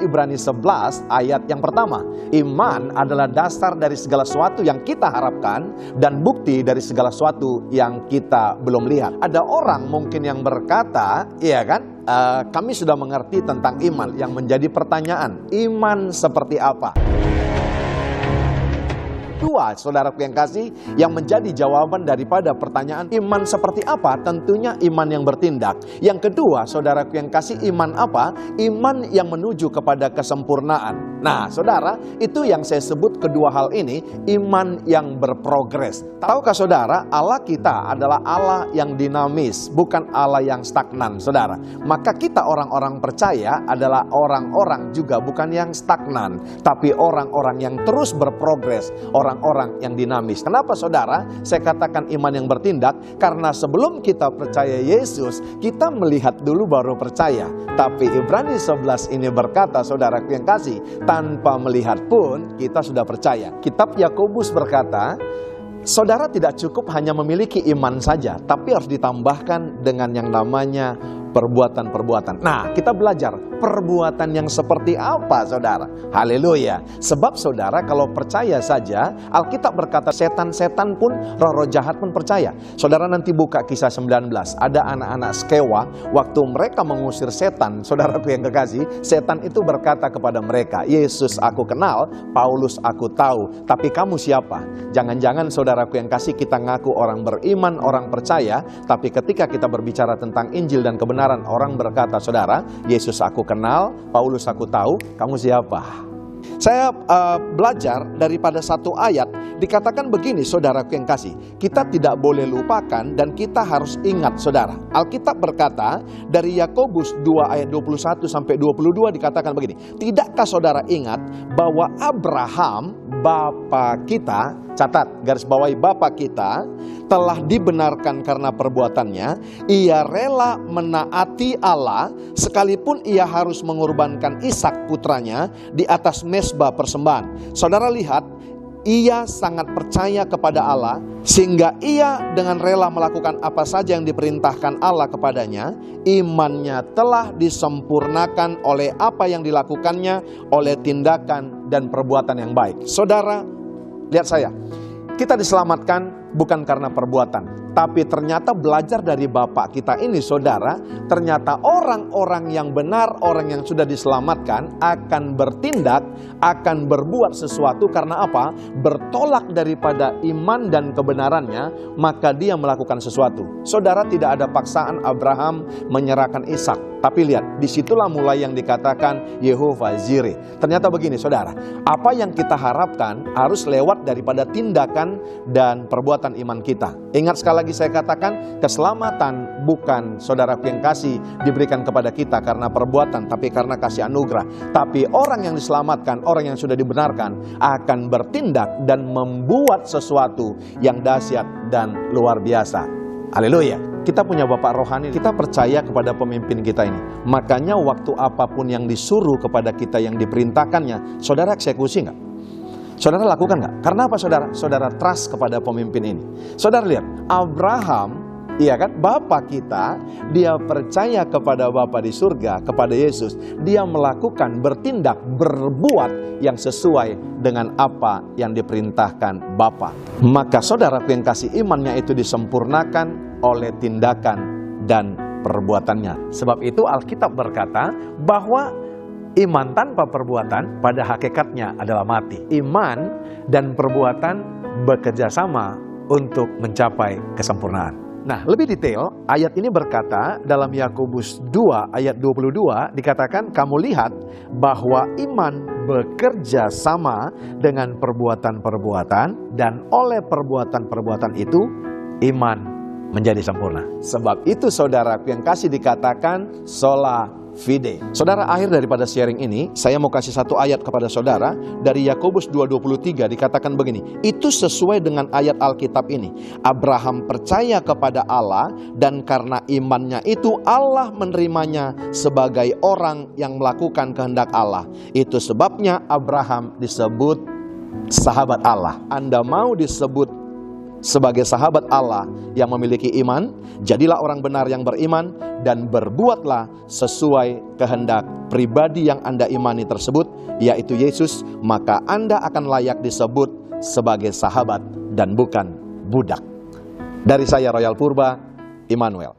Ibrani 11 ayat yang pertama. Iman adalah dasar dari segala sesuatu yang kita harapkan dan bukti dari segala sesuatu yang kita belum lihat. Ada orang mungkin yang berkata, iya kan, kami sudah mengerti tentang iman. Yang menjadi pertanyaan, iman seperti apa? Dua, saudaraku yang kasih, yang menjadi jawaban daripada pertanyaan iman seperti apa? Tentunya iman yang bertindak. Yang kedua, saudaraku yang kasih, iman apa? Iman yang menuju kepada kesempurnaan. Nah, saudara, itu yang saya sebut kedua hal ini, iman yang berprogres. Tahukah saudara, Allah kita adalah Allah yang dinamis, bukan Allah yang stagnan, saudara. Maka kita orang-orang percaya adalah orang-orang juga bukan yang stagnan, tapi orang-orang yang terus berprogres, orang-orang yang dinamis. Kenapa saudara? Saya katakan iman yang bertindak, karena sebelum kita percaya Yesus, kita melihat dulu baru percaya. Tapi Ibrani 11 ini berkata, saudaraku yang kasih, tanpa melihat pun kita sudah percaya. Kitab Yakobus berkata, saudara tidak cukup hanya memiliki iman saja, tapi harus ditambahkan dengan yang namanya perbuatan-perbuatan. Nah, kita belajar perbuatan yang seperti apa, saudara? Haleluya. Sebab saudara kalau percaya saja, Alkitab berkata setan-setan pun, roh-roh jahat pun percaya. Saudara nanti buka Kisah 19, ada anak-anak Skewa, waktu mereka mengusir setan, saudaraku yang kekasih, setan itu berkata kepada mereka, Yesus aku kenal, Paulus aku tahu, tapi kamu siapa? Jangan-jangan saudaraku yang kasih, kita ngaku orang beriman, orang percaya, tapi ketika kita berbicara tentang Injil dan kebenaran, orang berkata, saudara, Yesus aku kenal, Paulus aku tahu, kamu siapa? Saya belajar daripada satu ayat, dikatakan begini, saudaraku yang kasih, kita tidak boleh lupakan dan kita harus ingat, saudara. Alkitab berkata dari Yakobus 2 ayat 21 sampai 22 dikatakan begini, tidakkah saudara ingat bahwa Abraham, bapa kita, catat, garis bawahi, bapa kita telah dibenarkan karena perbuatannya. Ia rela menaati Allah sekalipun ia harus mengorbankan Ishak putranya di atas mezbah persembahan. Saudara lihat, ia sangat percaya kepada Allah sehingga ia dengan rela melakukan apa saja yang diperintahkan Allah kepadanya. Imannya telah disempurnakan oleh apa yang dilakukannya, oleh tindakan dan perbuatan yang baik. Saudara, lihat saya, kita diselamatkan bukan karena perbuatan, tapi ternyata belajar dari Bapak kita ini, saudara, ternyata orang-orang yang benar, orang yang sudah diselamatkan akan bertindak, akan berbuat sesuatu karena apa? Bertolak daripada iman dan kebenarannya, maka dia melakukan sesuatu. Saudara, tidak ada paksaan Abraham menyerahkan Ishak. Tapi lihat, disitulah mulai yang dikatakan Yehova Jireh. Ternyata begini, saudara, apa yang kita harapkan harus lewat daripada tindakan dan perbuatan iman kita. Ingat sekali lagi saya katakan, keselamatan bukan, saudaraku yang kasih, diberikan kepada kita karena perbuatan, tapi karena kasih anugerah. Tapi orang yang diselamatkan, orang yang sudah dibenarkan, akan bertindak dan membuat sesuatu yang dahsyat dan luar biasa. Haleluya. Kita punya Bapak rohani, kita percaya kepada pemimpin kita ini. Makanya waktu apapun yang disuruh kepada kita, yang diperintahkannya, saudara eksekusi nggak? Saudara lakukan nggak? Karena apa, saudara? Saudara trust kepada pemimpin ini. Saudara lihat, Abraham, iya kan, Bapa kita, dia percaya kepada Bapa di surga, kepada Yesus. Dia melakukan, bertindak, berbuat yang sesuai dengan apa yang diperintahkan Bapa. Maka saudaraku yang kasih, imannya itu disempurnakan oleh tindakan dan perbuatannya. Sebab itu Alkitab berkata bahwa iman tanpa perbuatan pada hakikatnya adalah mati. Iman dan perbuatan bekerja sama untuk mencapai kesempurnaan. Nah, lebih detail, ayat ini berkata dalam Yakobus 2 ayat 22 dikatakan, kamu lihat bahwa iman bekerja sama dengan perbuatan-perbuatan, dan oleh perbuatan-perbuatan itu iman menjadi sempurna. Sebab itu saudaraku yang kasih, dikatakan sola fide. Saudara, akhir daripada sharing ini, saya mau kasih satu ayat kepada saudara dari Yakobus 2:23 dikatakan begini. Itu sesuai dengan ayat Alkitab ini. Abraham percaya kepada Allah dan karena imannya itu Allah menerimanya sebagai orang yang melakukan kehendak Allah. Itu sebabnya Abraham disebut sahabat Allah. Anda mau disebut sebagai sahabat Allah yang memiliki iman, jadilah orang benar yang beriman dan berbuatlah sesuai kehendak pribadi yang Anda imani tersebut, yaitu Yesus, maka Anda akan layak disebut sebagai sahabat dan bukan budak. Dari saya Royal Purba, Immanuel.